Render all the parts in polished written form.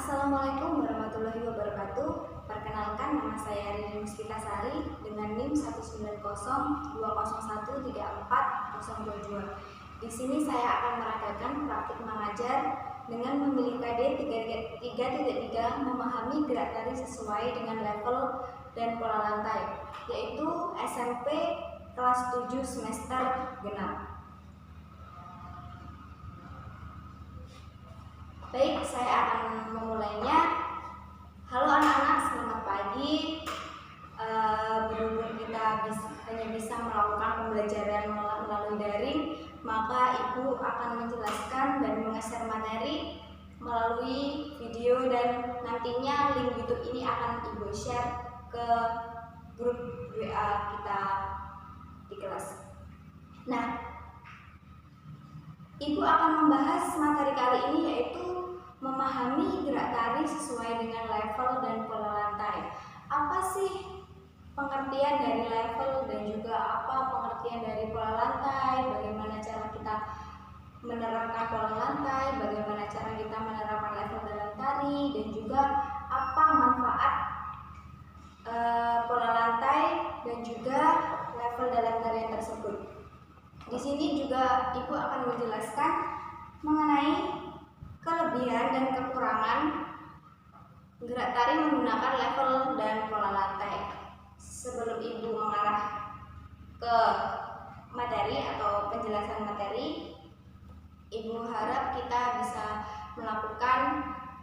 Assalamualaikum warahmatullahi wabarakatuh. Perkenalkan, nama saya Rini Muspitasari dengan NIM 1902001340022. Di sini saya akan meragakan praktik mengajar dengan memilih KD 3.3 memahami gerak tari sesuai dengan level dan pola lantai, yaitu SMP kelas 7 semester genap. Baik, saya akan memulainya. Halo anak-anak, selamat pagi. Berhubung kita hanya bisa melakukan pembelajaran melalui daring, maka Ibu akan menjelaskan dan mengeser materi melalui video, dan nantinya link YouTube ini akan Ibu share ke grup WA kita di kelas. Nah, Ibu akan membahas materi kali ini, yaitu memahami gerak tari sesuai dengan level dan pola lantai. Apa sih pengertian dari level dan juga apa pengertian dari pola lantai? Bagaimana cara kita menerapkan pola lantai? Bagaimana cara kita menerapkan level dalam tari? Dan juga apa manfaat pola lantai dan juga level dalam tarian tersebut? Di sini juga Ibu akan menjelaskan mengenai kelebihan dan kekurangan gerak tari menggunakan level dan pola lantai. Sebelum Ibu mengarah ke materi atau penjelasan materi, Ibu harap kita bisa melakukan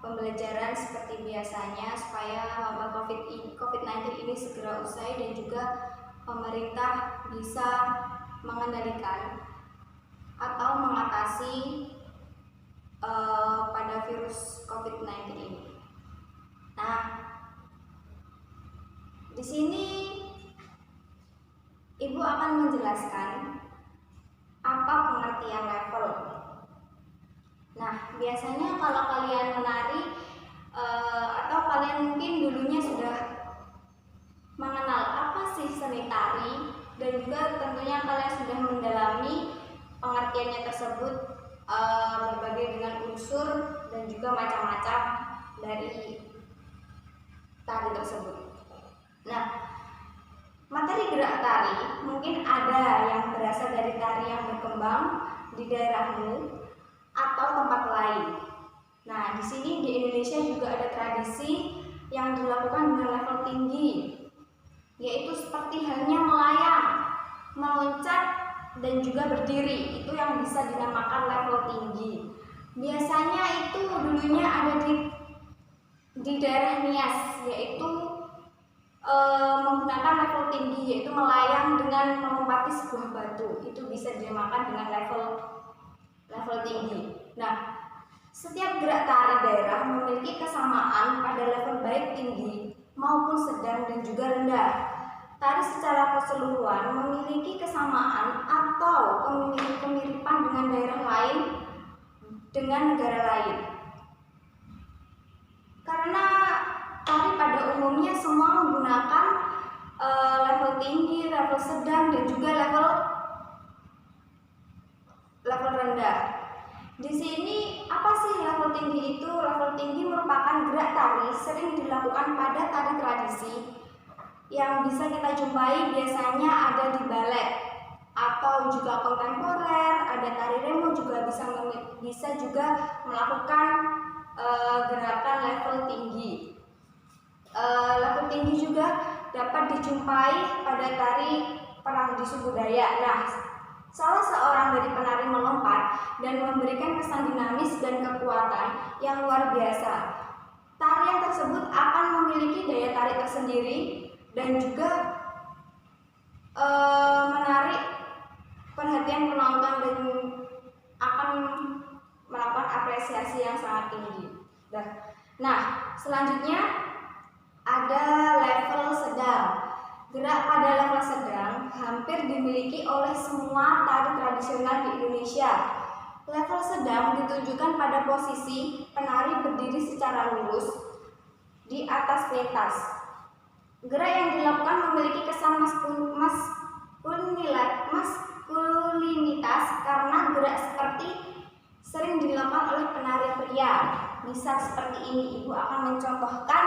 pembelajaran seperti biasanya supaya wabah COVID-19 ini segera usai dan juga pemerintah bisa mengendalikan atau mengatasi pada virus COVID-19 ini. Nah, di sini Ibu akan menjelaskan apa pengertian level. Nah, biasanya kalau kalian menari atau kalian mungkin dulunya sudah mengenal apa sih seni tari, dan juga tentunya kalian sudah mendalami pengertiannya tersebut, berbagai dengan unsur dan juga macam-macam dari tari tersebut. Nah, materi gerak tari mungkin ada yang berasal dari tari yang berkembang di daerahmu atau tempat lain. Nah, di sini di Indonesia juga ada tradisi yang dilakukan dengan level tinggi, yaitu seperti halnya melayang, meloncat, dan juga berdiri. Itu yang bisa dinamakan level tinggi. Biasanya itu dulunya ada di daerah Nias, yaitu menggunakan level tinggi, yaitu melayang dengan melompati sebuah batu. Itu bisa dinamakan dengan level tinggi. Nah, setiap gerak tari daerah memiliki kesamaan pada level baik tinggi maupun sedang dan juga rendah. Tari secara keseluruhan memiliki kesamaan atau kemiripan dengan daerah lain dengan negara lain. Karena tari pada umumnya semua menggunakan level tinggi, level sedang, dan juga level rendah. Di sini apa sih level tinggi itu? Level tinggi merupakan gerak tari sering dilakukan pada tari tradisi yang bisa kita jumpai biasanya ada di balet atau juga kontemporer. Ada tari remo juga bisa juga melakukan gerakan level tinggi. Level tinggi juga dapat dijumpai pada tari perang di suku Dayak. Nah, salah seorang dari penari melompat dan memberikan kesan dinamis dan kekuatan yang luar biasa. Tarian tersebut akan memiliki daya tarik tersendiri dan juga menarik perhatian penonton dan akan melakukan apresiasi yang sangat tinggi. Nah, selanjutnya ada level sedang. Gerak pada level sedang hampir dimiliki oleh semua tari tradisional di Indonesia. Level sedang ditunjukkan pada posisi penari berdiri secara lurus di atas pentas. Gerak yang dilakukan memiliki kesan maskulinitas karena gerak seperti sering dilakukan oleh penari pria. misal seperti ini, Ibu akan mencontohkan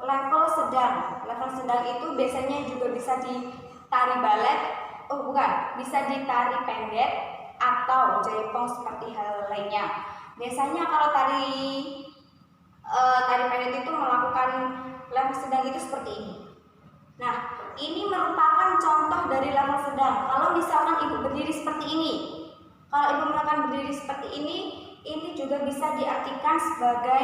level sedang. Level sedang itu biasanya juga bisa di tari balet, bisa di tari pendek atau jaipong seperti hal lainnya. Biasanya kalau tari pendek itu melakukan level sedang itu seperti ini. Nah, ini merupakan contoh dari level sedang. Kalau misalkan Ibu berdiri seperti ini, kalau Ibu melakukan berdiri seperti ini juga bisa diartikan sebagai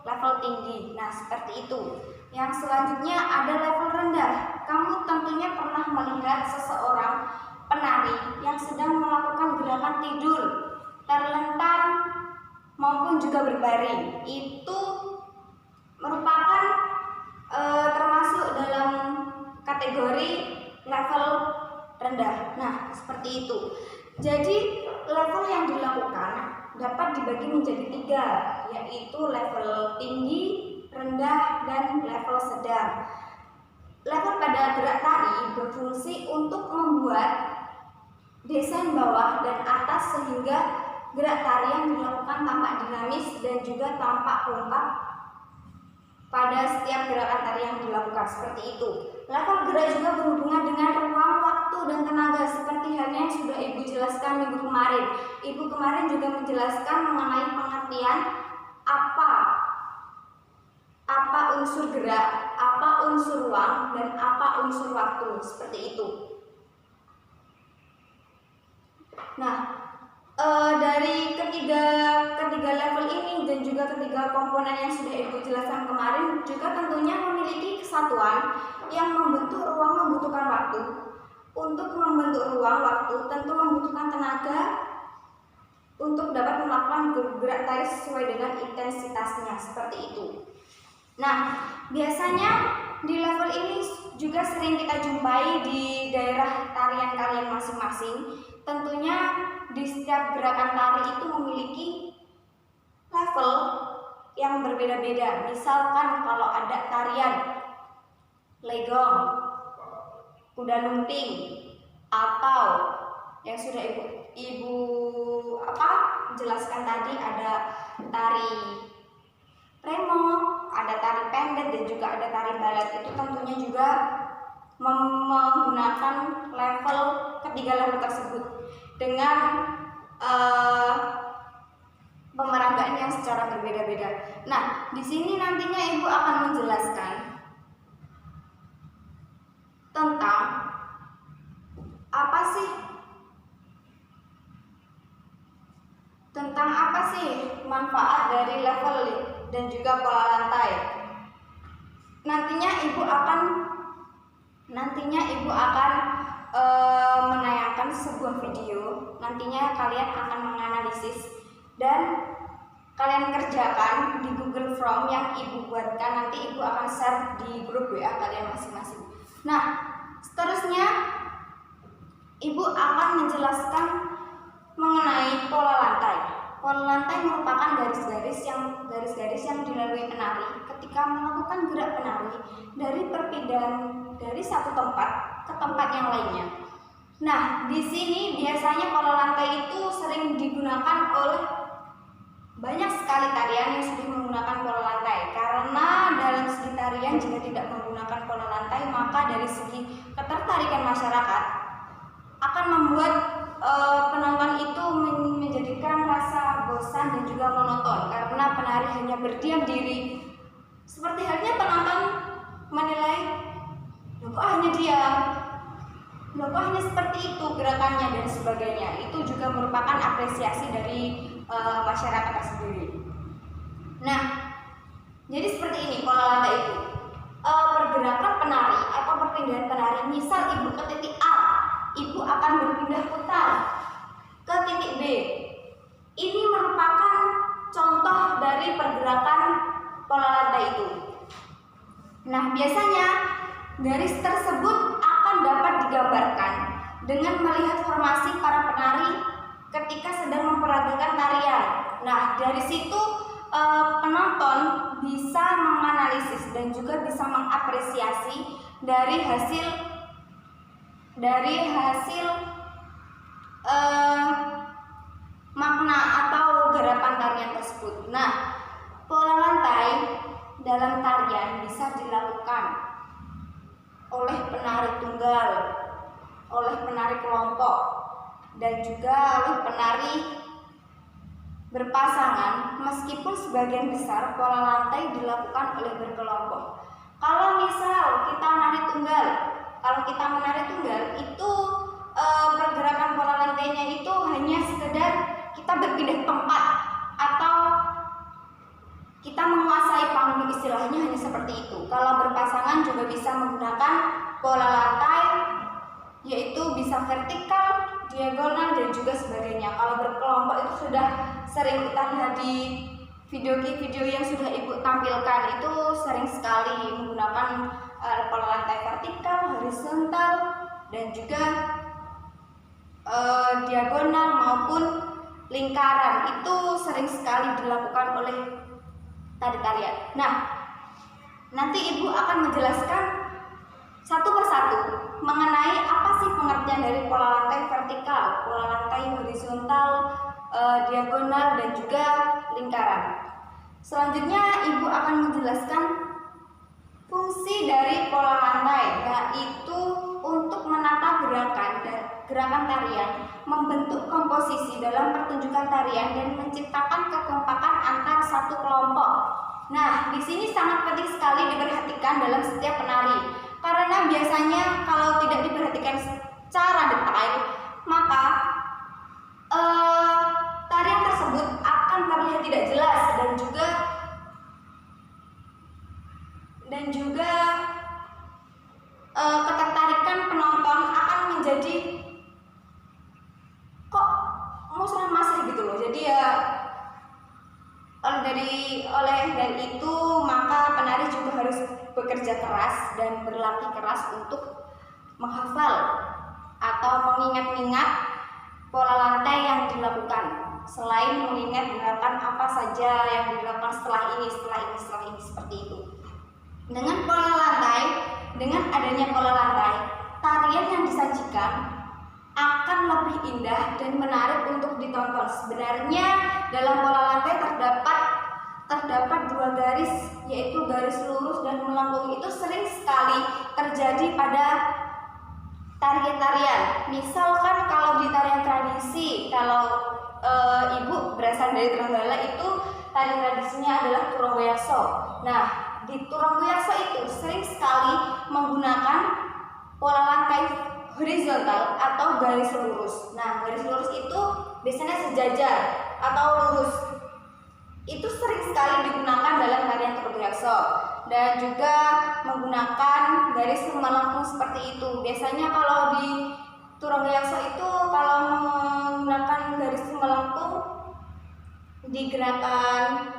level tinggi. Nah, seperti itu. Yang selanjutnya ada level rendah. Kamu tentunya pernah melihat seseorang penari yang sedang melakukan gerakan tidur, terlentang maupun juga berbaring. Itu merupakan termasuk dalam kategori level rendah. Nah, seperti itu. Jadi level yang dilakukan dapat dibagi menjadi 3, yaitu level tinggi, rendah, dan level sedang. Level pada gerak tari berfungsi untuk membuat desain bawah dan atas sehingga gerak tari yang dilakukan tampak dinamis dan juga tampak kompak pada setiap gerakan tari yang dilakukan, seperti itu. Level gerak juga berhubungan dengan ruang, waktu, dan tenaga seperti halnya yang sudah Ibu jelaskan minggu kemarin. Ibu kemarin juga menjelaskan mengenai pengertian apa unsur gerak, apa unsur ruang, dan apa unsur waktu, seperti itu. Nah, dari ketiga level ini dan juga ketiga komponen yang sudah Ibu jelaskan kemarin juga tentunya memiliki kesatuan yang membentuk ruang membutuhkan waktu. Untuk membentuk ruang waktu tentu membutuhkan tenaga untuk dapat melakukan gerak tari sesuai dengan intensitasnya, seperti itu. Nah, biasanya di level ini juga sering kita jumpai di daerah tarian kalian masing-masing. Tentunya di setiap gerakan tari itu memiliki level yang berbeda-beda. Misalkan kalau ada tarian legong, kuda lumping, atau yang sudah ibu jelaskan tadi, ada tari remo, ada tari pendek, dan juga ada tari balet. Itu tentunya juga menggunakan ketiga level tersebut dengan pemeragaan yang secara berbeda-beda. Nah, di sini nantinya Ibu akan menjelaskan tentang apa sih manfaat dari level dan juga pola lantai. Nantinya Ibu akan menayangkan sebuah video. Nantinya kalian akan menganalisis dan kalian kerjakan di Google Form yang Ibu buatkan. Nanti Ibu akan share di grup WA kalian masing-masing. Nah, seterusnya Ibu akan menjelaskan mengenai pola lantai. Pola lantai merupakan garis-garis yang dilalui penari ketika melakukan gerak penari dari perpindahan dari satu tempat ke tempat yang lainnya. Nah, di sini biasanya pola lantai itu sering digunakan oleh banyak sekali tarian yang sudah menggunakan pola lantai. Karena dalam segi tarian jika tidak menggunakan pola lantai, maka dari segi ketertarikan masyarakat akan membuat penonton itu menjadikan rasa bosan dan juga monoton karena penari hanya berdiam diri. Seperti halnya penonton menilai, loh kok hanya diam, loh kok hanya seperti itu gerakannya dan sebagainya. Itu juga merupakan apresiasi dari masyarakat sendiri. Nah, jadi seperti ini pola lantai itu. Pergerakan penari atau perpindahan penari, misal Ibu ke titik A, Ibu akan berpindah putar ke titik B. Ini merupakan contoh dari pergerakan pola lantai itu. Nah, biasanya garis tersebut akan dapat digambarkan dengan melihat formasi para penari ketika sedang memperagakan tarian. Nah, dari situ penonton bisa menganalisis dan juga bisa mengapresiasi dari hasil makna atau gerakan dalam tarian bisa dilakukan oleh penari tunggal, oleh penari kelompok, dan juga oleh penari berpasangan, meskipun sebagian besar pola lantai dilakukan oleh berkelompok. Kalau misal kita menari tunggal, itu pergerakan pola lantainya itu hanya sekedar kita berpindah tempat atau kita menguasai panggung, istilahnya hanya seperti itu. Kalau berpasangan juga bisa menggunakan pola lantai, yaitu bisa vertikal, diagonal, dan juga sebagainya. Kalau berkelompok itu sudah sering kita lihat di video yang sudah Ibu tampilkan, itu sering sekali menggunakan pola lantai vertikal, horizontal, dan juga diagonal maupun lingkaran. Itu sering sekali dilakukan oleh tari-tarian. Nah, nanti Ibu akan menjelaskan satu persatu mengenai apa sih pengertian dari pola lantai vertikal, pola lantai horizontal, diagonal, dan juga lingkaran. Selanjutnya Ibu akan menjelaskan fungsi dari pola lantai, yaitu untuk menata gerakan tarian, membentuk komposisi dalam pertunjukan tarian, dan menciptakan kekompakan antar satu kelompok. Nah, di sini sangat penting sekali diperhatikan dalam setiap penari, karena biasanya kalau tidak diperhatikan secara detail, maka tarian tersebut akan terlihat tidak jelas dan juga ketertarikan penonton akan menjadi kok musrah-masrah gitu loh. Jadi ya oleh dari itu maka penari juga harus bekerja keras dan berlatih keras untuk menghafal atau mengingat-ingat pola lantai yang dilakukan, selain mengingat gerakan apa saja yang dilakukan setelah ini seperti itu. Dengan adanya pola lantai, tarian yang disajikan akan lebih indah dan menarik untuk ditonton. Sebenarnya dalam pola lantai terdapat dua garis, yaitu garis lurus dan melengkung. Itu sering sekali terjadi pada tarian-tarian. Misalkan kalau di tarian tradisi, kalau Ibu berasal dari Trenggalek, itu tarian tradisinya adalah Turanggoyakso. Nah, di Turanggoyakso itu sering sekali menggunakan pola lantai horizontal atau garis lurus. Nah, garis lurus itu biasanya sejajar atau lurus. Itu sering sekali digunakan dalam tarian Turanggoyakso, dan juga menggunakan garis melengkung seperti itu. Biasanya kalau di Turanggoyakso itu kalau menggunakan garis melengkung digerakan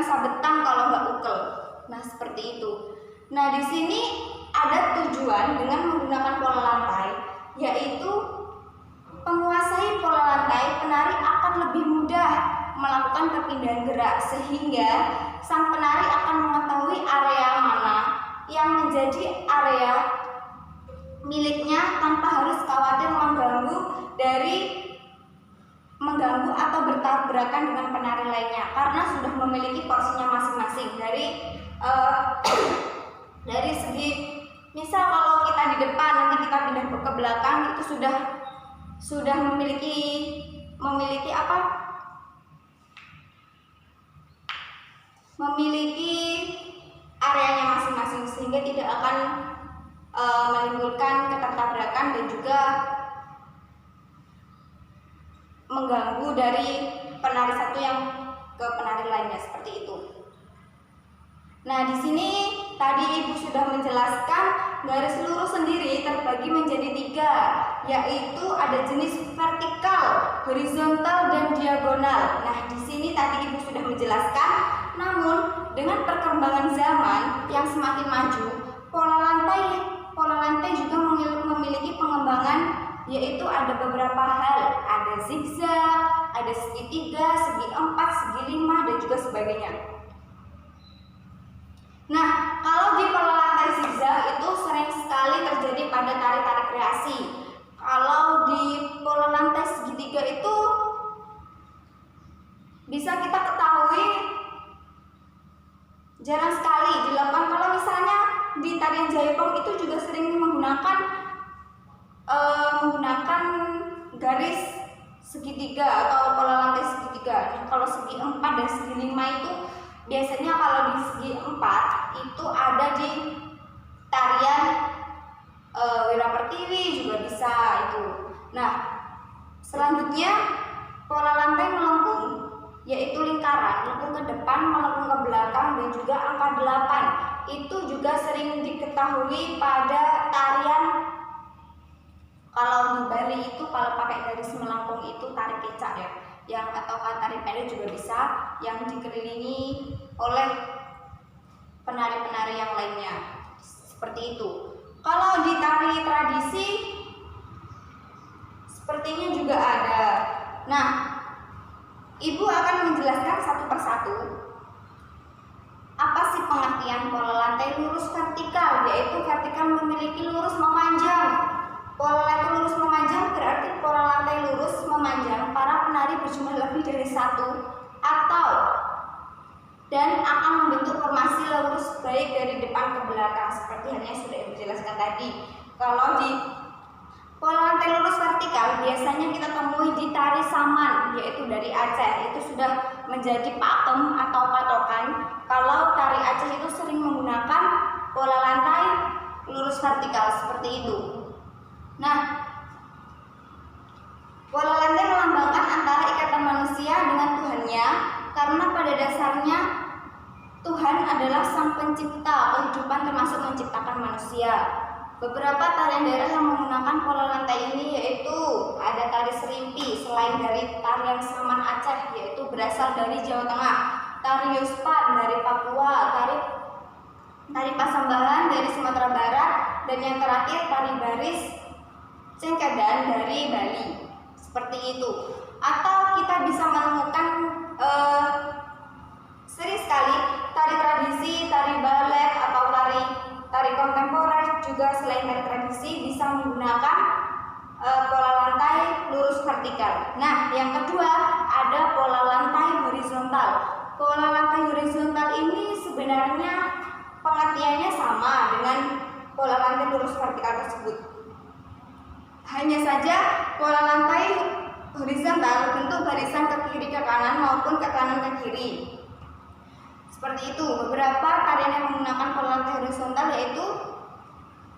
sabetan kalau nggak ukel. Nah, seperti itu. Nah, di sini ada tujuan dengan menggunakan pola lantai, yaitu penguasai pola lantai, penari akan lebih mudah melakukan kepindahan gerak, sehingga sang penari akan mengetahui area mana yang menjadi area miliknya tanpa harus khawatir mengganggu atau bertabrakan dengan penari lainnya, karena sudah memiliki porsinya masing-masing. Dari segi, misal kalau kita di depan, nanti kita pindah ke belakang, itu sudah memiliki areanya masing-masing, sehingga tidak akan menimbulkan ketertabrakan dan juga mengganggu dari penari satu yang ke penari lainnya, seperti itu. Nah, di sini tadi Ibu sudah menjelaskan garis lurus sendiri terbagi menjadi 3, yaitu ada jenis vertikal, horizontal, dan diagonal. Nah, di sini tadi Ibu sudah menjelaskan. Namun dengan perkembangan zaman yang semakin maju, pola lantai juga memiliki pengembangan, yaitu ada beberapa hal, ada zigzag, ada segitiga, segi 4, segi 5, dan juga sebagainya. Nah, kalau di pola lantai zigzag itu sering sekali terjadi pada tari-tari kreasi. Kalau di pola lantai segitiga itu bisa kita ketahui jarang sekali dilakukan. Kalau misalnya di tarian jaipong itu juga sering menggunakan garis segitiga atau pola lantai segitiga. Nah, kalau segi 4 dan segi 5 itu biasanya kalau di segi 4 itu ada di tarian Wira Pertiwi juga bisa itu. Nah, selanjutnya pola lantai melengkung, yaitu lingkaran, melengkung ke depan, melengkung ke belakang, dan juga angka 8. Itu juga sering diketahui pada tarian. Kalau di Bali itu kalau pakai garis melengkung itu tari kecak ya, yang atau tari pendek juga bisa, yang dikelilingi oleh penari-penari yang lainnya. Seperti itu. Kalau di tari tradisi sepertinya juga ada. Nah, Ibu akan menjelaskan satu persatu apa sih pengertian pola lantai lurus vertikal, yaitu vertikal memiliki lurus memanjang. Pola lantai lurus memanjang berarti pola lantai lurus memanjang para penari berjumlah lebih dari satu atau dan akan membentuk formasi lurus baik dari depan ke belakang seperti halnya sudah Ibu jelaskan tadi. Kalau di pola lantai lurus vertikal biasanya kita temui di tari saman, yaitu dari Aceh. Itu sudah menjadi pakem atau patokan kalau tari Aceh itu sering menggunakan pola lantai lurus vertikal seperti itu. Nah, pola lantai melambangkan antara ikatan manusia dengan Tuhannya, karena pada dasarnya Tuhan adalah sang pencipta kehidupan termasuk menciptakan manusia. Beberapa tarian daerah yang menggunakan pola lantai ini yaitu ada tari serimpi selain dari tarian saman Aceh, yaitu berasal dari Jawa Tengah, tari Yuspan dari Papua, tari Pasambahan dari Sumatera Barat, dan yang terakhir tari baris Cengkedan dari Bali. Seperti itu. Atau kita bisa menemukan sering sekali tari tradisi, tari balet atau tari kontemporer juga selain tari tradisi bisa menggunakan pola lantai lurus vertikal. Nah, yang kedua ada pola lantai horizontal. Pola lantai horizontal ini sebenarnya pengertiannya sama dengan pola lantai lurus vertikal tersebut. Hanya saja pola lantai horizontal bentuk barisan ke kiri ke kanan maupun ke kanan ke kiri. Seperti itu. Beberapa tarian yang menggunakan pola lantai horizontal yaitu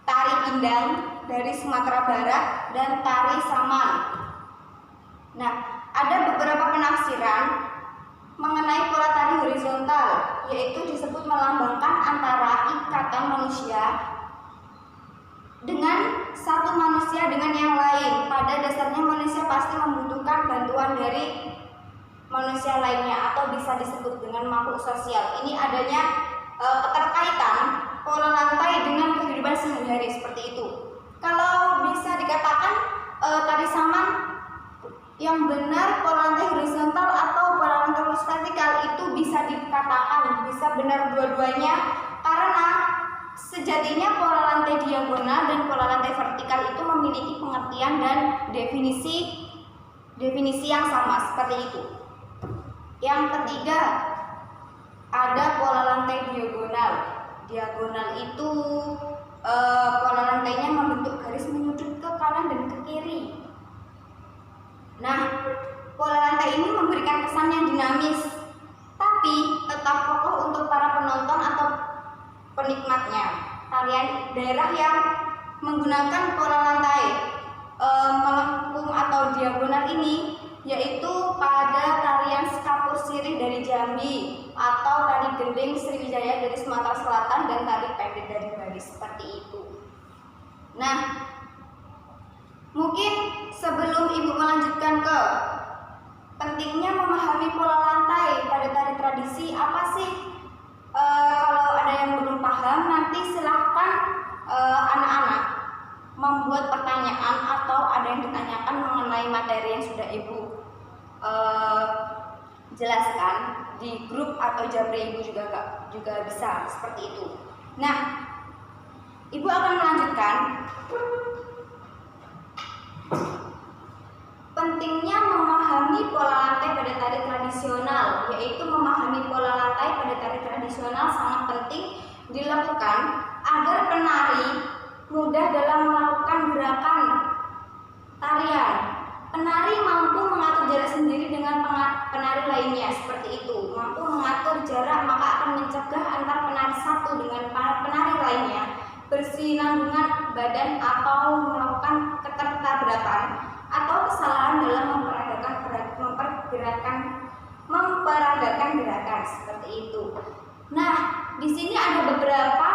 tari Indang dari Sumatera Barat dan tari Saman. Nah, ada beberapa penafsiran mengenai pola tari horizontal, yaitu disebut melambangkan antara ikatan manusia dengan satu manusia dengan yang lain. Pada dasarnya manusia pasti membutuhkan bantuan dari manusia lainnya atau bisa disebut dengan makhluk sosial. Ini adanya keterkaitan pola lantai dengan kehidupan sehari-hari seperti itu. Kalau bisa dikatakan tari saman yang benar pola lantai horizontal atau pola lantai lurus vertikal itu bisa dikatakan bisa benar dua-duanya, karena sejatinya pola lantai diagonal dan pola lantai vertikal itu memiliki pengertian dan definisi yang sama seperti itu. Yang ketiga ada pola lantai diagonal. Diagonal itu pola lantainya membentuk garis menyudut ke kanan dan ke kiri. Nah, pola lantai ini memberikan kesan yang dinamis, tapi tetap kokoh untuk para penonton atau penikmatnya. Tarian daerah yang menggunakan pola lantai melengkung atau diagonal ini yaitu pada tarian Sekapur Sirih dari Jambi atau tari gending Sriwijaya dari Sumatera Selatan dan tari pendek dari Bali seperti itu. Nah, mungkin sebelum Ibu melanjutkan ke pentingnya memahami pola lantai pada tari tradisi, apa sih? Kalau ada yang belum paham, nanti silahkan anak-anak membuat pertanyaan atau ada yang ditanyakan mengenai materi yang sudah Ibu jelaskan di grup atau japri Ibu juga bisa seperti itu. Nah, Ibu akan melanjutkan pentingnya memahami pola lantai pada tari tradisional, yaitu memahami pola lantai lantai pada tari tradisional sangat penting dilakukan agar penari mudah dalam melakukan gerakan tarian. Penari mampu mengatur jarak sendiri dengan penari lainnya, seperti itu. Mampu mengatur jarak, maka akan mencegah antar penari satu dengan penari lainnya bersinambungan badan atau melakukan ketertabrakan atau kesalahan dalam memperagakan gerakan, seperti itu. Nah, di sini ada beberapa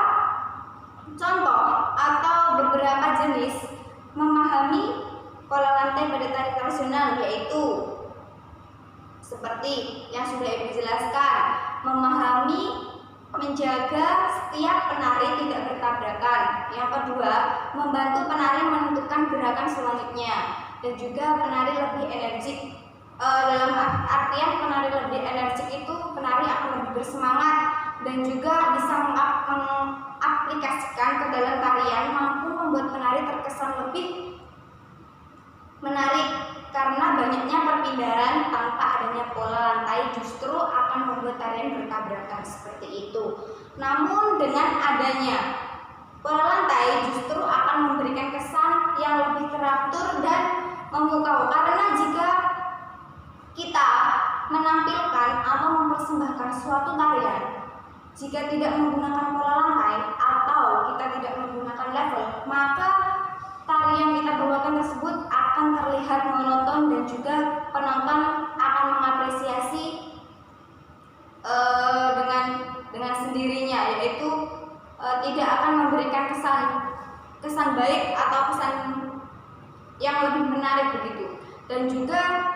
contoh atau beberapa jenis memahami pola lantai pada tari tradisional, yaitu seperti yang sudah Ibu jelaskan, memahami menjaga setiap penari tidak bertabrakan. Yang kedua, membantu penari menentukan gerakan selanjutnya, dan juga penari lebih energik. Dalam artian penari lebih energik itu penari akan lebih bersemangat dan juga bisa mengaplikasikan ke dalam tarian, mampu membuat penari terkesan lebih menarik karena banyaknya perpindahan tanpa adanya pola lantai justru akan membuat tarian bertabrakan, seperti itu. Namun dengan adanya pola lantai justru akan memberikan kesan yang lebih teratur dan memukau, karena jika kita menampilkan atau mempersembahkan suatu tarian jika tidak menggunakan pola lantai atau kita tidak menggunakan level, maka tari yang kita bawakan tersebut akan terlihat monoton dan juga penonton akan mengapresiasi dengan sendirinya, yaitu tidak akan memberikan kesan baik atau kesan yang lebih menarik begitu. Dan juga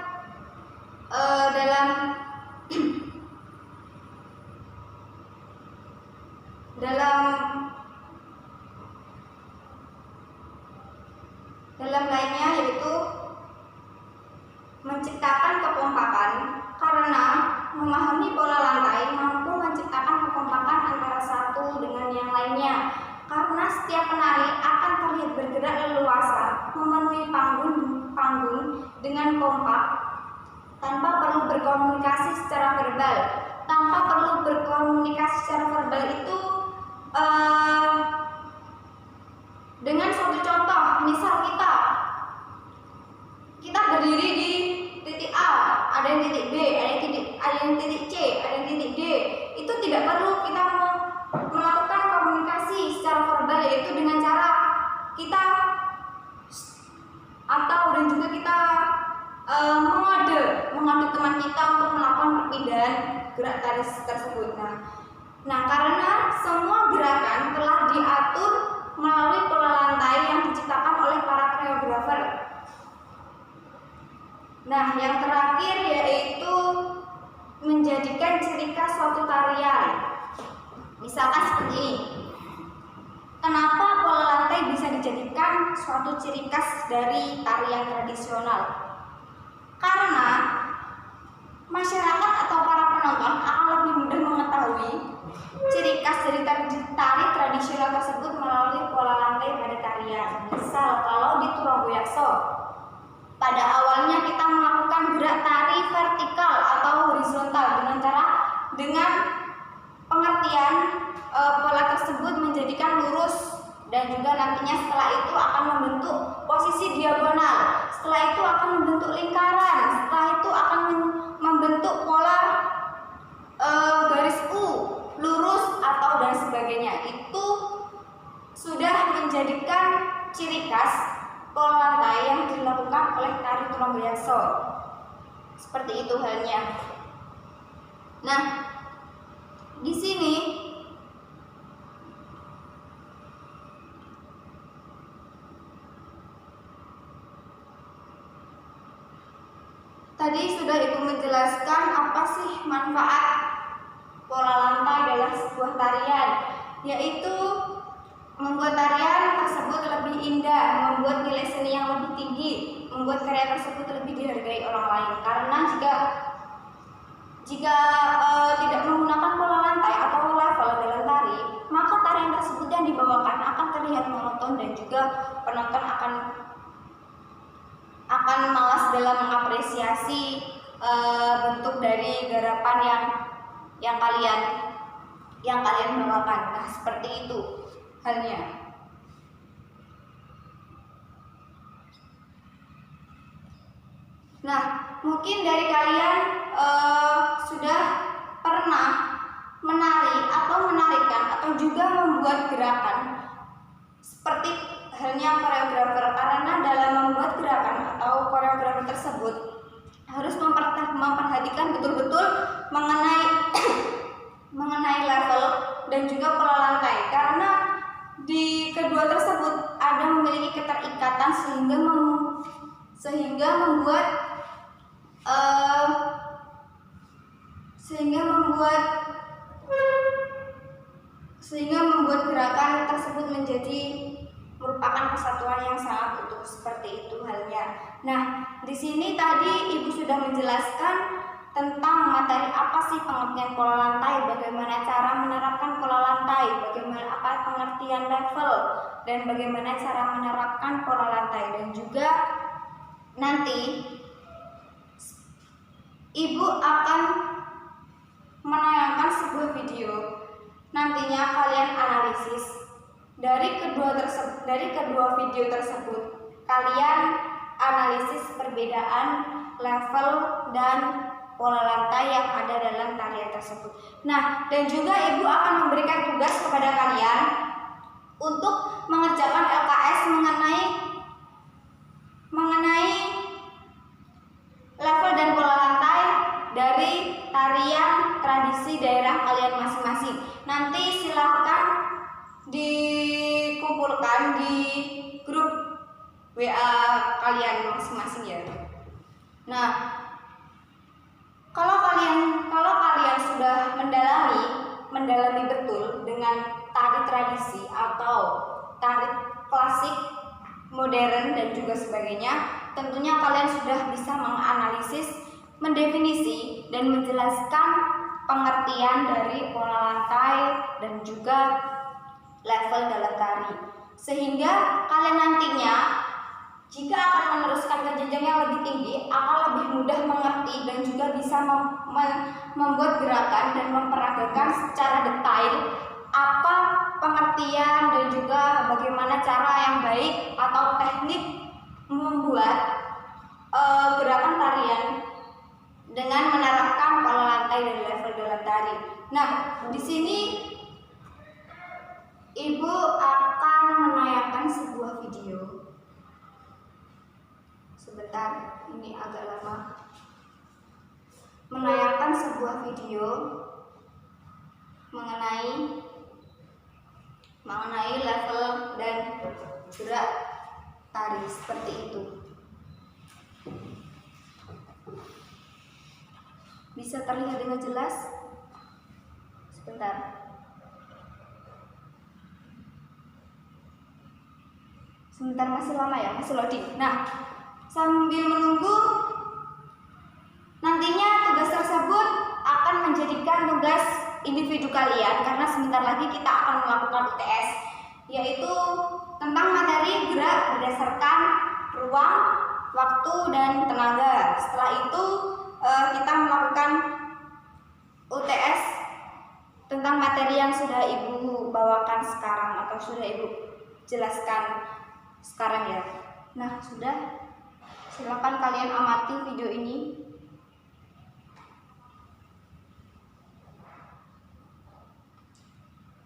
dalam lainnya yaitu menciptakan kekompakan, karena memahami pola lantai mampu menciptakan kekompakan antara satu dengan yang lainnya, karena setiap penari akan terlihat bergerak leluasa memenuhi panggung dengan kompak tanpa perlu berkomunikasi secara verbal. Itu dengan suatu contoh, misal kita berdiri di titik A, ada yang titik B, ada yang titik C, ada yang titik D. Itu tidak perlu kita melakukan komunikasi secara verbal, yaitu dengan cara kita dan juga kita mengode teman kita untuk melakukan perpindahan gerak tari tersebut. Nah, karena semua gerakan telah diatur melalui pola lantai yang diciptakan oleh para koreografer. Nah, yang terakhir yaitu menjadikan ciri khas suatu tarian. Misalkan seperti ini. Kenapa pola lantai bisa dijadikan suatu ciri khas dari tarian tradisional? Karena masyarakat atau para penonton akan lebih mudah mengetahui ciri khas dari tari tradisional tersebut melalui pola lantai pada tarian. Misal kalau di Turoboyakso, pada awalnya kita melakukan gerak tari vertikal atau horizontal dengan pengertian pola tersebut menjadikan lurus, dan juga nantinya setelah itu akan membentuk posisi diagonal, setelah itu akan membentuk lingkaran, setelah itu akan membentuk pola garis U, lurus atau dan sebagainya. Itu sudah menjadikan ciri khas pola lantai yang dilakukan oleh tari Turoboyakso. Seperti itu halnya. Nah, di sini tadi sudah Ibu menjelaskan apa sih manfaat pola lantai dalam sebuah tarian, yaitu membuat tarian tersebut lebih indah, membuat nilai seni yang lebih tinggi, membuat karya tersebut lebih dihargai orang lain. Karena jika tidak menggunakan pola lantai atau level dalam tari, maka tarian tersebut yang dibawakan akan terlihat monoton dan juga penonton akan malas dalam mengapresiasi bentuk dari garapan yang yang kalian bawakan. Nah, seperti itu halnya. Nah, mungkin dari kalian sudah pernah menari atau menarikan atau juga membuat gerakan seperti halnya koreografer, karena dalam membuat gerakan atau koreografi tersebut harus memperhatikan betul-betul mengenai level dan juga pola lantai, karena di kedua tersebut ada memiliki keterikatan sehingga membuat gerakan tersebut menjadi merupakan kesatuan yang sangat utuh, seperti itu halnya. Nah, di sini tadi Ibu sudah menjelaskan tentang materi apa sih pengertian pola lantai, bagaimana cara menerapkan pola lantai, bagaimana apa pengertian level, dan bagaimana cara menerapkan pola lantai, dan juga nanti Ibu akan menayangkan sebuah video. Nantinya kalian analisis dari kedua video tersebut. Kalian analisis perbedaan level dan pola lantai yang ada dalam tarian tersebut. Nah, dan juga Ibu akan memberikan tugas kepada kalian untuk mengerjakan LKS mengenai level dan pola lantai dari tarian tradisi daerah kalian masing-masing. Nanti silakan dikumpulkan di grup WA kalian masing-masing ya. Nah, kalau kalian sudah mendalami betul dengan tari tradisi atau tari klasik, modern dan juga sebagainya, tentunya kalian sudah bisa menganalisis, mendefinisi dan menjelaskan pengertian dari pola lantai dan juga level dalam tari, sehingga kalian nantinya jika akan meneruskan ke jenjang yang lebih tinggi akan lebih mudah mengerti dan juga bisa membuat gerakan dan memperagakan secara detail apa pengertian dan juga bagaimana cara yang baik atau teknik membuat gerakan tarian dengan menerapkan pola lantai dan level dalam tari. Nah, di sini Ibu akan menayangkan sebuah video. Sebentar, ini agak lama. Menayangkan sebuah video mengenai level dan gerak tari, seperti itu. Bisa terlihat dengan jelas? Sebentar. Sebentar, masih lama ya, masih loading. Nah, sambil menunggu, nantinya tugas tersebut akan menjadikan tugas individu kalian, karena sebentar lagi kita akan melakukan UTS, yaitu tentang materi gerak berdasarkan ruang, waktu, dan tenaga. Setelah itu kita melakukan UTS tentang materi yang sudah Ibu bawakan sekarang atau sudah Ibu jelaskan sekarang ya. Nah, sudah. Silakan kalian amati video ini.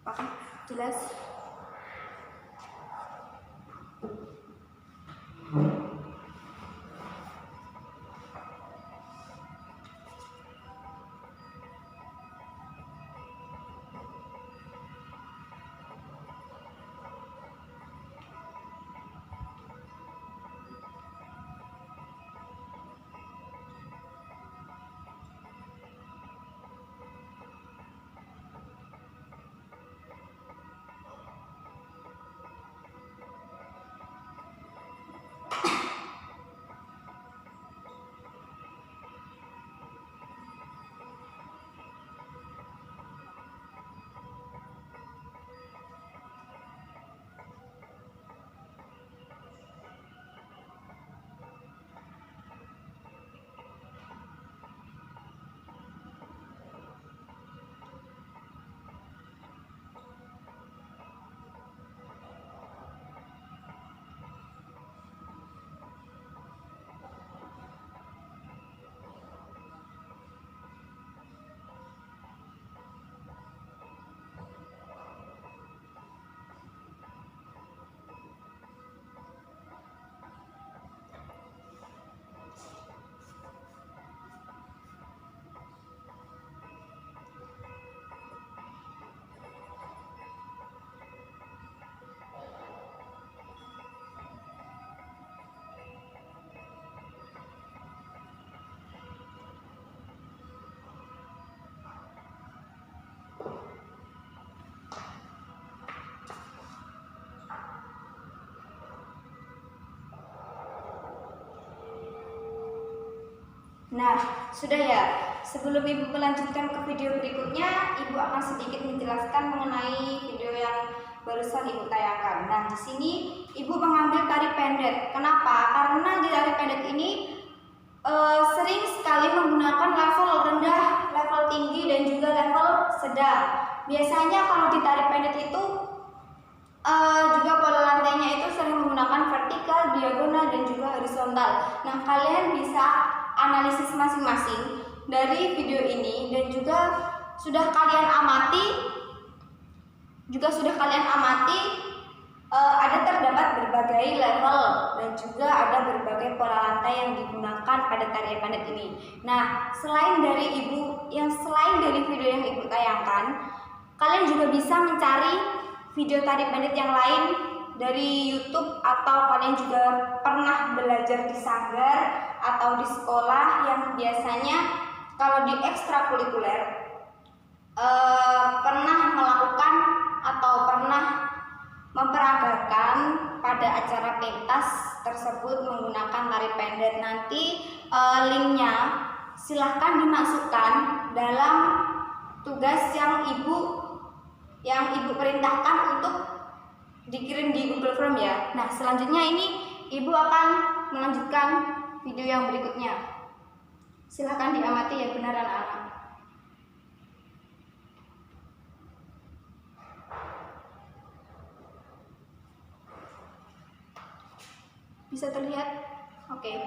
Oke, jelas. Nah, sudah ya. Sebelum Ibu melanjutkan ke video berikutnya, Ibu akan sedikit menjelaskan mengenai video yang barusan Ibu tayangkan. Nah, di sini Ibu mengambil tari pendek. Kenapa? Karena di tari pendek ini sering sekali menggunakan level rendah, level tinggi, dan juga level sedang. Biasanya kalau di tari pendek itu juga pola lantainya itu sering menggunakan vertikal, diagonal, dan juga horizontal. Nah, kalian bisa analisis masing-masing dari video ini dan juga sudah kalian amati ada terdapat berbagai level dan juga ada berbagai pola lantai yang digunakan pada tarian pendek ini. Nah, selain dari video yang Ibu tayangkan, kalian juga bisa mencari video tari pendek yang lain dari YouTube, atau kalian juga pernah belajar di sanggar atau di sekolah yang biasanya kalau di ekstrakurikuler pernah melakukan atau pernah memperagakan pada acara pentas tersebut menggunakan tari pendek. Nanti linknya silahkan dimasukkan dalam tugas yang Ibu perintahkan untuk dikirim di Google Form ya. Nah, selanjutnya ini Ibu akan melanjutkan video yang berikutnya. Silahkan diamati ya, benar anak-anak. Bisa terlihat? Oke.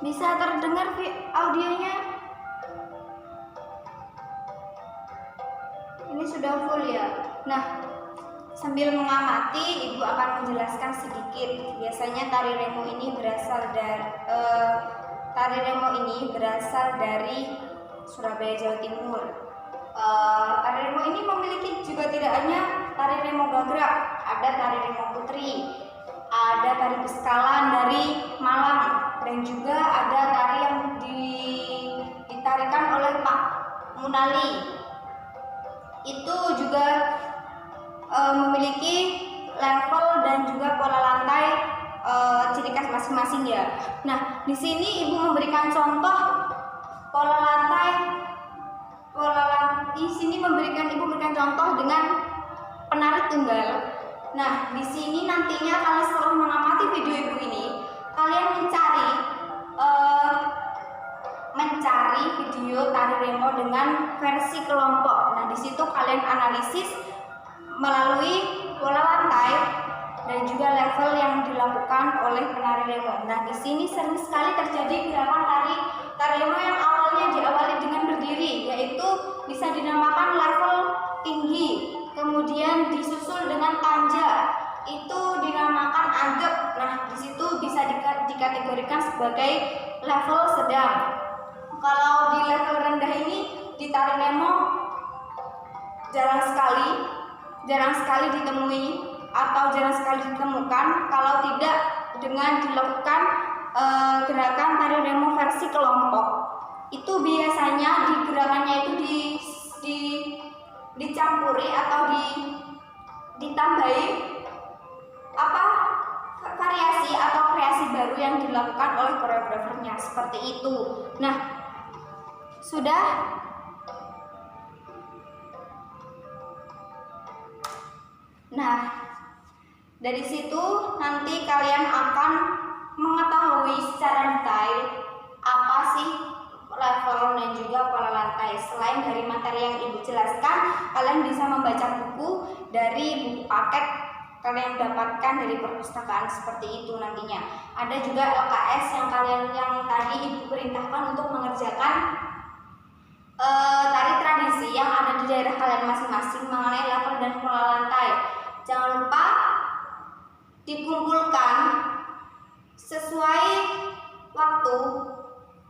Bisa terdengar audionya? Ini sudah full ya. Nah, sambil mengamati, Ibu akan menjelaskan sedikit. Biasanya tari remo ini berasal dari Surabaya, Jawa Timur. Tari remo ini memiliki juga tidak hanya tari remo gagrak, ada tari remo putri, ada tari beskalan dari Malang, dan juga ada tari yang ditarikan oleh Pak Munali. Itu juga memiliki level dan juga pola lantai ciri khas masing-masing ya. Nah, di sini Ibu memberikan contoh pola lantai. Di sini Ibu memberikan contoh dengan penari tunggal. Nah, di sini nantinya kalian setelah mengamati video Ibu ini, kalian mencari video tari remo dengan versi kelompok. Nah, di situ kalian analisis melalui pola lantai dan juga level yang dilakukan oleh penari remo. Nah, di sini sering sekali terjadi gerakan tari remo yang awalnya diawali dengan berdiri, yaitu bisa dinamakan level tinggi, kemudian disusul dengan tanja, itu dinamakan adep. Nah, di situ bisa dikategorikan sebagai level sedang. Kalau di level rendah ini ditarik nemo jarang sekali ditemui atau jarang sekali ditemukan kalau tidak dengan dilakukan gerakan tari remo versi kelompok. Itu biasanya di gerakannya itu dicampuri atau ditambahi variasi atau kreasi baru yang dilakukan oleh koreografernya, seperti itu. Nah, sudah. Nah, dari situ nanti kalian akan mengetahui secara detail apa sih level dan juga pola lantai. Selain dari materi yang Ibu jelaskan, kalian bisa membaca buku dari buku paket kalian dapatkan dari perpustakaan, seperti itu nantinya. Ada juga LKS yang tadi Ibu perintahkan untuk mengerjakan tari tradisi yang ada di daerah kalian masing-masing mengenai level dan pola lantai. Jangan lupa dikumpulkan sesuai waktu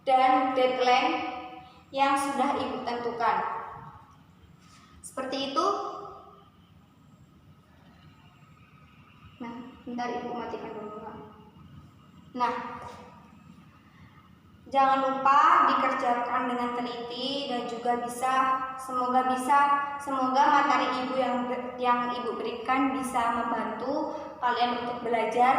dan deadline yang sudah Ibu tentukan. Seperti itu. Nah, bentar Ibu matikan dulu. Nah, jangan lupa dikerjakan dengan teliti dan juga semoga materi Ibu yang Ibu berikan bisa membantu kalian untuk belajar.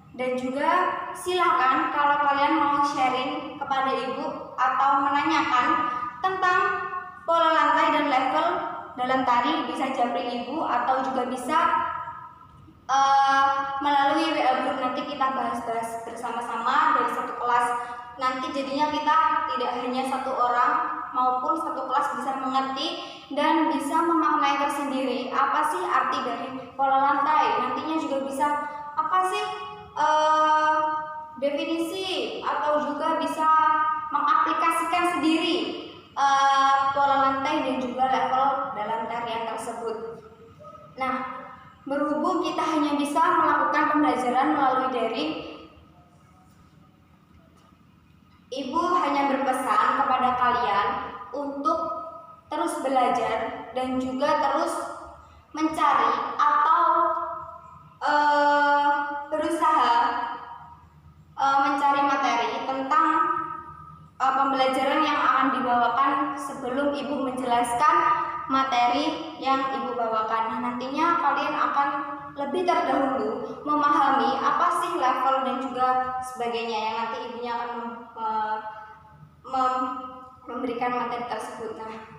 Dan juga silakan kalau kalian mau sharing kepada Ibu atau menanyakan tentang pola lantai dan level dalam tari, bisa japri Ibu atau juga bisa melalui WA group. Nanti kita bahas-bahas bersama-sama dari satu kelas. Nanti jadinya kita tidak hanya satu orang maupun satu kelas bisa mengerti dan bisa memaknai tersendiri apa sih arti dari pola lantai. Nantinya juga bisa apa sih definisi atau juga bisa mengaplikasikan sendiri pola lantai dan juga level dalam tarian tersebut. Nah, berhubung kita hanya bisa melakukan pembelajaran melalui daring, Ibu hanya berpesan kepada kalian untuk terus belajar dan juga terus mencari atau berusaha mencari materi tentang pembelajaran yang akan dibawakan sebelum Ibu menjelaskan materi yang Ibu bawakan. Nah, nantinya kalian akan lebih terdahulu memahami apa sih level dan juga sebagainya yang nanti Ibunya akan memberikan materi tersebut. Nah,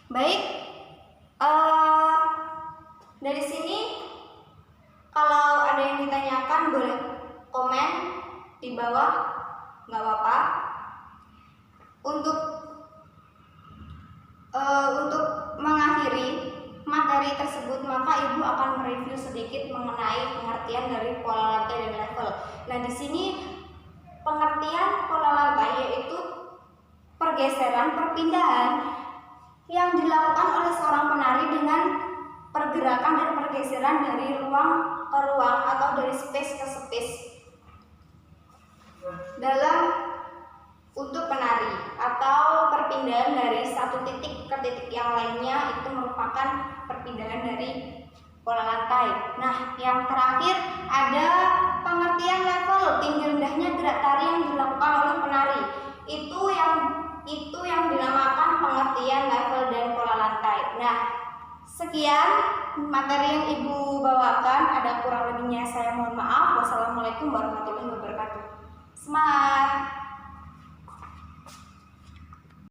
baik, dari sini kalau ada yang ditanyakan boleh komen di bawah, nggak apa-apa. Untuk mengakhiri materi tersebut, maka Ibu akan mereview sedikit mengenai pengertian dari pola lantai dan level. Nah, di sini pengertian pola lantai yaitu perpindahan yang dilakukan oleh seorang penari dengan pergerakan dan pergeseran dari ruang ke ruang atau dari space ke space untuk penari, atau perpindahan dari satu titik ke titik yang lainnya itu merupakan perpindahan dari pola lantai. Nah, yang terakhir ada pengertian level, tinggi rendahnya gerak tari yang dilakukan oleh penari. Itu yang dinamakan pengertian level dan pola lantai. Nah, sekian materi yang Ibu bawakan. Ada kurang lebihnya saya mohon maaf. Wassalamualaikum warahmatullahi wabarakatuh. Semangat!